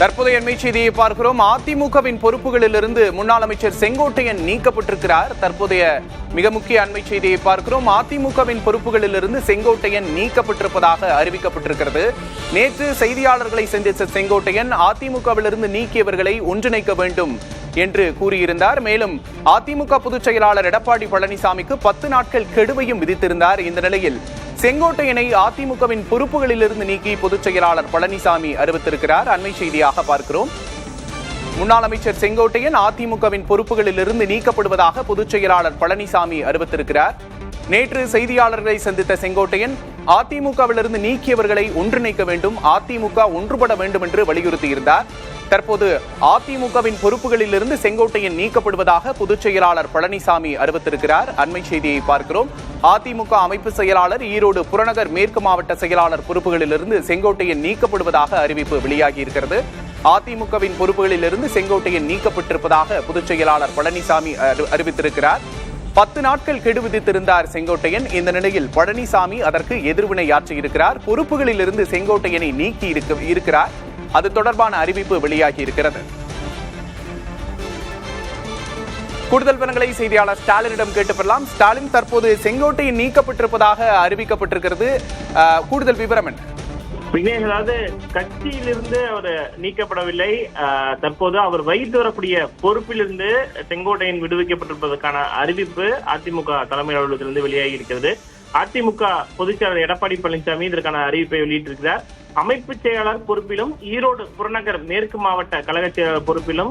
தற்போதைய அண்மை செய்தியை பார்க்கிறோம். அதிமுகவின் பொறுப்புகளிலிருந்து முன்னாள் அமைச்சர் செங்கோட்டையன் நீக்கப்பட்டிருக்கிறார். தற்போதைய மிக முக்கிய அண்மை செய்தியை பார்க்கிறோம். அதிமுகவின் பொறுப்புகளிலிருந்து செங்கோட்டையன் நீக்கப்பட்டிருப்பதாக அறிவிக்கப்பட்டிருக்கிறது. நேற்று செய்தியாளர்களை சந்தித்த செங்கோட்டையன் அதிமுகவிலிருந்து நீக்கியவர்களை ஒன்றிணைக்க வேண்டும் என்று கூறியிருந்தார். மேலும் அதிமுக பொதுச் செயலாளர் எடப்பாடி பழனிசாமிக்கு 10 நாட்கள் கெடுவையும் விதித்திருந்தார். இந்த நிலையில் செங்கோட்டையனை அதிமுகவின் பொறுப்புகளிலிருந்து நீக்கி பொதுச் செயலாளர் பழனிசாமி அறிவித்திருக்கிறார். அண்மை செய்தியாக பார்க்கிறோம். முன்னாள் அமைச்சர் செங்கோட்டையன் அதிமுகவின் பொறுப்புகளிலிருந்து நீக்கப்படுவதாக பொதுச் செயலாளர் பழனிசாமி அறிவித்திருக்கிறார். நேற்று செய்தியாளர்களை சந்தித்த செங்கோட்டையன் அதிமுகவிலிருந்து நீக்கியவர்களை ஒன்றிணைக்க வேண்டும், அதிமுக ஒன்றுபட வேண்டும் என்று வலியுறுத்தியிருந்தார். தற்போது அதிமுகவின் பொறுப்புகளிலிருந்து செங்கோட்டையன் நீக்கப்படுவதாக பொதுச் செயலாளர் பழனிசாமி அறிவித்திருக்கிறார். அண்மை செய்தியை பார்க்கிறோம். அதிமுக அமைப்பு செயலாளர், ஈரோடு புறநகர் மேற்கு மாவட்ட செயலாளர் பொறுப்புகளிலிருந்து செங்கோட்டையன் நீக்கப்படுவதாக அறிவிப்பு வெளியாகியிருக்கிறது. அதிமுகவின் பொறுப்புகளிலிருந்து செங்கோட்டையன் நீக்கப்பட்டிருப்பதாக பொதுச் செயலாளர் பழனிசாமி அறிவித்திருக்கிறார். 10 நாட்கள் கெடு விதித்திருந்தார் செங்கோட்டையன். இந்த நிலையில் பழனிசாமி அதற்கு எதிர்வினையாற்றியிருக்கிறார். பொறுப்புகளிலிருந்து செங்கோட்டையனை நீக்கி இருக்கிறார். அது தொடர்பான அறிவிப்பு வெளியாகி இருக்கிறது. கூடுதல் விவரங்களை செய்தியாளர் ஸ்டாலினிடம் கேட்டு பெறலாம். ஸ்டாலின், தற்போது செங்கோட்டையன் நீக்கப்பட்டிருப்பதாக அறிவிக்கப்பட்டிருக்கிறது. கூடுதல் விவரம் என்ன? விக்னேஷ், அதாவது கட்சியிலிருந்து அவர் நீக்கப்படவில்லை. தற்போது அவர் வகித்து வரக்கூடிய பொறுப்பிலிருந்து செங்கோட்டையன் விடுவிக்கப்பட்டிருப்பதற்கான அறிவிப்பு அதிமுக தலைமை அலுவலகத்திலிருந்து வெளியாகி இருக்கிறது. அதிமுக பொதுச் செயலாளர் எடப்பாடி பழனிசாமி இதற்கான அறிவிப்பை வெளியிட்டிருக்கிறார். அமைப்பு செயலாளர் பொறுப்பிலும் ஈரோடு புறநகர் மேற்கு மாவட்ட கழக செயலாளர் பொறுப்பிலும்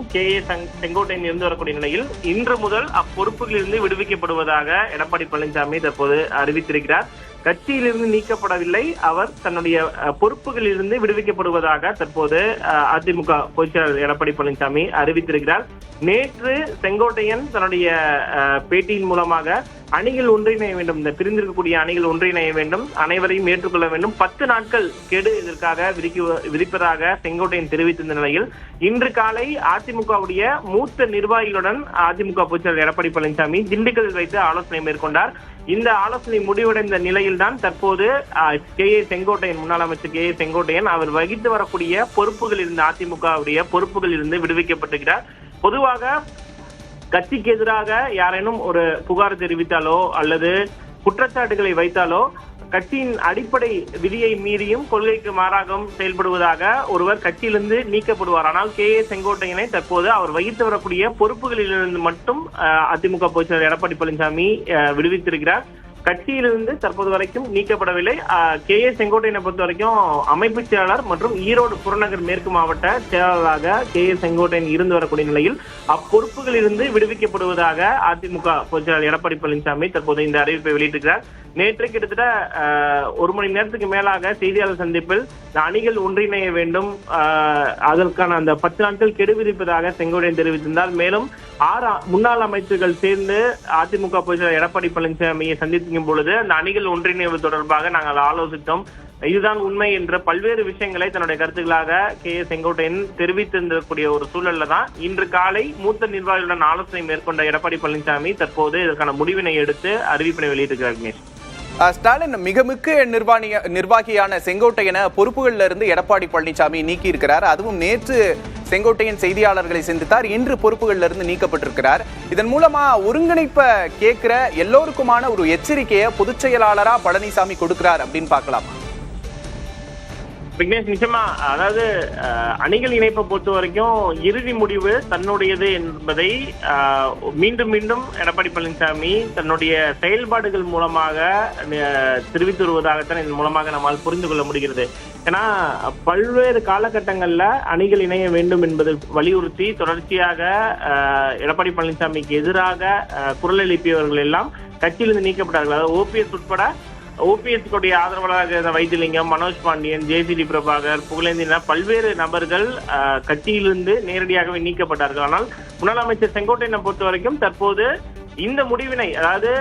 செங்கோட்டையன் இருந்து வரக்கூடிய நிலையில் இன்று முதல் அப்பொறுப்புகளிலிருந்து விடுவிக்கப்படுவதாக எடப்பாடி பழனிசாமி தற்போது அறிவித்திருக்கிறார். கட்சியிலிருந்து நீக்கப்படவில்லை, அவர் தன்னுடைய பொறுப்புகளிலிருந்து விடுவிக்கப்படுவதாக தற்போது அதிமுக பொதுச் செயலாளர் எடப்பாடி பழனிசாமி அறிவித்திருக்கிறார். நேற்று செங்கோட்டையன் தன்னுடைய பேட்டியின் மூலமாக அணிகள் ஒன்றிணைய வேண்டும், இந்த பிரிந்திருக்கக்கூடிய அணிகள் ஒன்றிணைய வேண்டும், அனைவரையும் ஏற்றுக்கொள்ள வேண்டும், 10 நாட்கள் கெடு இதற்காக விதிப்பதாக செங்கோட்டையன் தெரிவித்திருந்த நிலையில் இன்று காலை அதிமுகவுடைய மூத்த நிர்வாகிகளுடன் அதிமுக பொதுச் செயலாளர் எடப்பாடி பழனிசாமி திண்டுக்கல்லில் வைத்து ஆலோசனை மேற்கொண்டார். இந்த ஆலோசனை முடிவடைந்த நிலையில் தான் தற்போது செங்கோட்டையன், முன்னாள் அமைச்சர் செங்கோட்டையன் அவர் வகித்து வரக்கூடிய பொறுப்புகளில் இருந்து, அதிமுகவுடைய பொறுப்புகளில் இருந்து விடுவிக்கப்பட்டிருக்கிறார். பொதுவாக கட்சிக்கு எதிராக யாரேனும் ஒரு புகார் தெரிவித்தாலோ அல்லது குற்றச்சாட்டுகளை வைத்தாலோ கட்சியின் அடிப்படை விதியை மீறியும் கொள்கைக்கு மாறாகவும் செயல்படுவதாக ஒருவர் கட்சியிலிருந்து நீக்கப்படுவார். ஆனால் செங்கோட்டையனை தற்போது அவர் வகித்து வரக்கூடிய பொறுப்புகளிலிருந்து மட்டும் அதிமுக பொதுச் செயலாளர் எடப்பாடி பழனிசாமி விடுவித்திருக்கிறார். கட்சியிலிருந்து தற்போது வரைக்கும் நீக்கப்படவில்லை. செங்கோட்டையனை பொறுத்த வரைக்கும் அமைப்பு செயலாளர் மற்றும் ஈரோடு புறநகர் மேற்கு மாவட்ட செயலாளராக செங்கோட்டையன் இருந்து வரக்கூடிய நிலையில் அப்பொறுப்புகளிலிருந்து விடுவிக்கப்படுவதாக அதிமுக பொதுச் செயலாளர் எடப்பாடி பழனிசாமி தற்போது இந்த அறிவிப்பை வெளியிட்டிருக்கிறார். நேற்று கிட்டத்தட்ட 1 மணி நேரத்துக்கு மேலாக செய்தியாளர் சந்திப்பில் அணிகள் ஒன்றிணைய வேண்டும், அதற்கான அந்த 10 நாட்கள் கெடு விதிப்பதாக செங்கோட்டையன் தெரிவித்திருந்தார். மேலும் 6 முன்னாள் அமைச்சர்கள் சேர்ந்து அதிமுக பொதுச் செயலாளர் எடப்பாடி பழனிசாமியை சந்திக்கும் பொழுது அந்த அணிகள் ஒன்றிணைவது தொடர்பாக நாங்கள் ஆலோசித்தோம், இதுதான் உண்மை என்ற பல்வேறு விஷயங்களை தன்னுடைய கருத்துக்களாக செங்கோட்டையன் தெரிவித்திருந்தக்கூடிய ஒரு சூழல்ல தான் இன்று காலை மூத்த நிர்வாகிகளுடன் ஆலோசனை மேற்கொண்ட எடப்பாடி பழனிசாமி தற்போது இதற்கான முடிவினை எடுத்து அறிவிப்பினை வெளியிட்டிருக்கிறார். ஸ்டாலின், மிக முக்கிய நிர்வாகியான செங்கோட்டையனை பொறுப்புகளில் இருந்து எடப்பாடி பழனிசாமி நீக்கி இருக்கிறார். அதுவும் நேற்று செங்கோட்டையன் செய்தியாளர்களை சந்தித்தார், இன்று பொறுப்புகளில் இருந்து நீக்கப்பட்டிருக்கிறார். இதன் மூலமா ஒருங்கிணைப்ப கேட்கிற எல்லோருக்குமான ஒரு எச்சரிக்கையை பொதுச் செயலாளரா பழனிசாமி கொடுக்கிறார் அப்படின்னு பார்க்கலாமா? விக்னேஷ், நிச்சயமா, அதாவது அணிகள் இணைப்பை பொறுத்த வரைக்கும் இறுதி முடிவு தன்னுடையது என்பதை மீண்டும் மீண்டும் எடப்பாடி பழனிசாமி தன்னுடைய செயல்பாடுகள் மூலமாக தெரிவித்து வருவதாகத்தான் இதன் மூலமாக நம்மால் புரிந்து கொள்ள முடிகிறது. ஏன்னா பல்வேறு காலகட்டங்கள்ல அணிகள் இணைய வேண்டும் என்பதை வலியுறுத்தி தொடர்ச்சியாக எடப்பாடி பழனிசாமிக்கு எதிராக குரல் எழுப்பியவர்கள் எல்லாம் கட்சியிலிருந்து நீக்கப்பட்டார்கள். அதாவது ஓபிஎஸ் உட்பட ஓபிஎஸ்டைய ஆதரவாளராக வைத்திலிங்கம், மனோஜ் பாண்டியன், ஜேசிடி பிரபாகர், புகழேந்திரன் பல்வேறு நபர்கள் கட்சியிலிருந்து நேரடியாகவே நீக்கப்பட்டார்கள். ஆனால் முன்னாள் அமைச்சர் செங்கோட்டையனை பொறுத்த வரைக்கும் தற்போது இந்த முடிவினை, அதாவது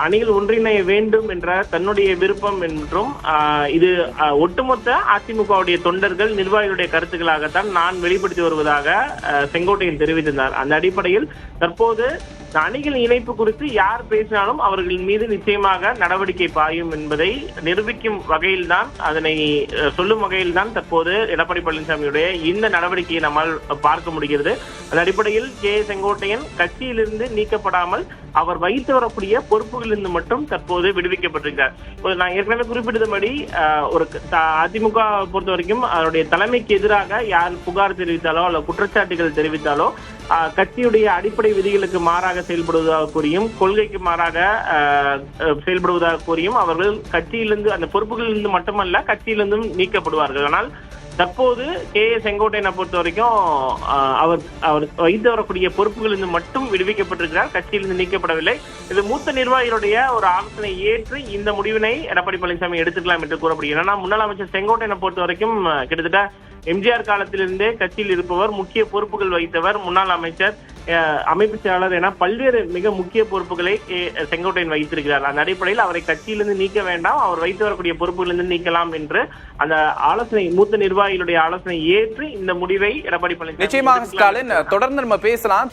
அணிகள் ஒன்றிணைய வேண்டும் என்ற தன்னுடைய விருப்பம் என்றும் இது ஒட்டுமொத்த அதிமுகவுடைய தொண்டர்கள் நிர்வாகிகளுடைய கருத்துக்களாகத்தான் நான் வெளிப்படுத்தி வருவதாக செங்கோட்டையன் தெரிவித்திருந்தார். அந்த அடிப்படையில் தற்போது அணிகள் இணைப்பு குறித்து யார் பேசினாலும் அவர்கள் மீது நிச்சயமாக நடவடிக்கை பாயும் என்பதை நிரூபிக்கும் வகையில்தான், அதனை சொல்லும் வகையில்தான் தற்போது எடப்பாடி பழனிசாமியுடைய இந்த நடவடிக்கையை நம்மால் பார்க்க முடிகிறது. அந்த அடிப்படையில் செங்கோட்டையன் கட்சியிலிருந்து நீக்கப்படாமல் அவர் வைத்து வரக்கூடிய பொறுப்புகளிலிருந்து மட்டும் தற்போது விடுவிக்கப்பட்டிருக்கிறார். நான் ஏற்கனவே குறிப்பிட்டபடி ஒரு அதிமுக பொறுத்த வரைக்கும் அவருடைய தலைமைக்கு எதிராக யார் புகார் தெரிவித்தாலோ அல்ல குற்றச்சாட்டுகள் தெரிவித்தாலோ கட்சியுடைய அடிப்படை விதிகளுக்கு மாறாக செயல்படுவதாக கூறியும் கொள்கைக்கு மாறாக செயல்படுவதாக கூறியும் அவர்கள் கட்சியிலிருந்து அந்த பொறுப்புகளிலிருந்து மட்டுமல்ல கட்சியிலிருந்தும் நீக்கப்படுவார்கள். ஆனால் தற்போது செங்கோட்டையனை பொறுத்த வரைக்கும் அவர் வைத்து வரக்கூடிய பொறுப்புகளிலிருந்து மட்டும் விடுவிக்கப்பட்டிருக்கிறார், கட்சியிலிருந்து நீக்கப்படவில்லை. இது மூத்த நிர்வாகிகளுடைய ஒரு ஆலோசனை ஏற்று இந்த முடிவினை எடப்பாடி பழனிசாமி எடுத்துக்கலாம் என்று கூறப்படுகிறது. ஏன்னா முன்னாள் அமைச்சர் செங்கோட்டையனை பொறுத்த வரைக்கும் கிட்டத்தட்ட எம்ஜிஆர் காலத்திலிருந்தே கட்சியில் இருப்பவர், முக்கிய பொறுப்புகள் வைத்தவர், முன்னாள் அமைச்சர், அமைப்பு செயலாளர் என பல்வேறு மிக முக்கிய பொறுப்புகளை செங்கோட்டையன் வைத்திருக்கிறார். அந்த அடிப்படையில் அவரை கட்சியிலிருந்து நீக்க வேண்டாம், அவர் வைத்து வரக்கூடிய பொறுப்புகளிலிருந்து நீக்கலாம் என்று அந்த ஆலோசனை மூத்த நிர்வாகிகளுடைய ஆலோசனை ஏற்று இந்த முடிவை எடப்பாடி பழனிசாமி நிச்சயமாக ஸ்டாலின் தொடர்ந்து நம்ம பேசலாம்.